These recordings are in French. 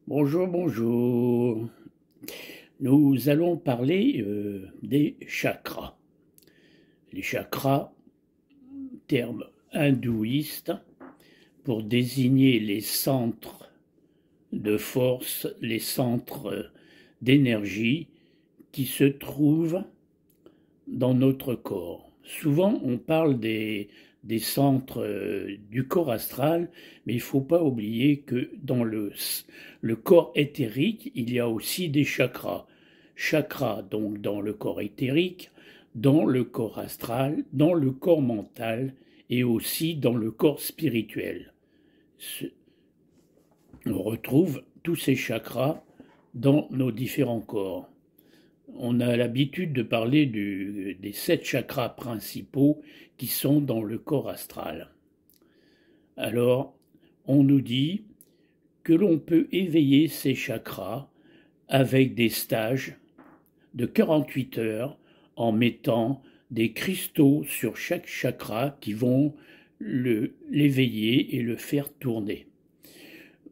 Bonjour, bonjour. Nous allons parler des chakras. Les chakras, terme hindouiste pour désigner les centres de force, les centres d'énergie qui se trouvent dans notre corps. Souvent, on parle des centres du corps astral, mais il ne faut pas oublier que dans le corps éthérique, il y a aussi des chakras. Chakras, donc, dans le corps éthérique, dans le corps astral, dans le corps mental et aussi dans le corps spirituel. On retrouve tous ces chakras dans nos différents corps. On a l'habitude de parler des 7 chakras principaux qui sont dans le corps astral. Alors, on nous dit que l'on peut éveiller ces chakras avec des stages de 48 heures en mettant des cristaux sur chaque chakra qui vont l'éveiller et le faire tourner.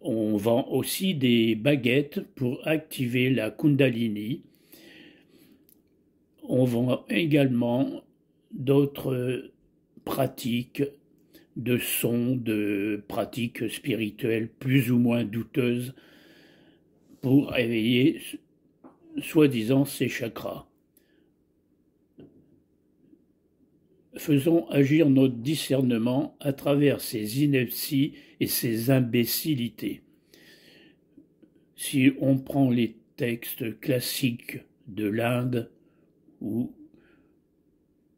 On vend aussi des baguettes pour activer la Kundalini. On vend également d'autres pratiques de sons, de pratiques spirituelles plus ou moins douteuses pour éveiller soi-disant ces chakras. Faisons agir notre discernement à travers ces inepties et ces imbécilités. Si on prend les textes classiques de l'Inde ou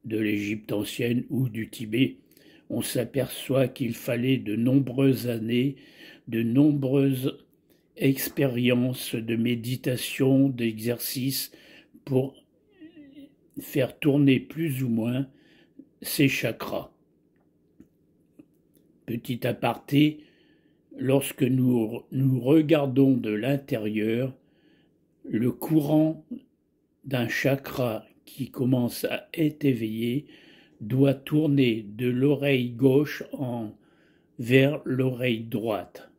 de l'Égypte ancienne ou du Tibet, on s'aperçoit qu'il fallait de nombreuses années, de nombreuses expériences de méditation, d'exercice pour faire tourner plus ou moins ces chakras. Petit aparté, lorsque nous regardons de l'intérieur, le courant d'un chakra qui commence à être éveillé doit tourner de l'oreille gauche vers l'oreille droite,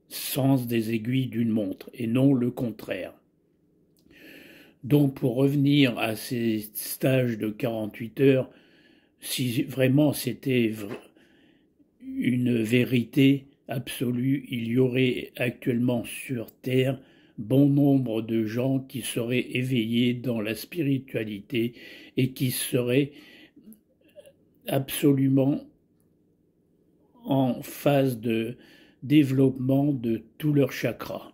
sens des aiguilles d'une montre, et non le contraire. Donc pour revenir à ces stages de 48 heures, si vraiment c'était une vérité absolue, il y aurait actuellement sur Terre bon nombre de gens qui seraient éveillés dans la spiritualité et qui seraient absolument en phase de développement de tous leurs chakras.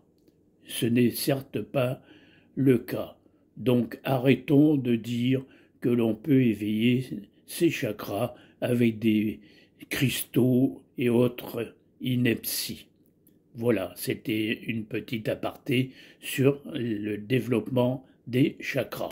Ce n'est certes pas le cas. Donc arrêtons de dire que l'on peut éveiller ces chakras avec des cristaux et autres inepties. Voilà, c'était une petite aparté sur le développement des chakras.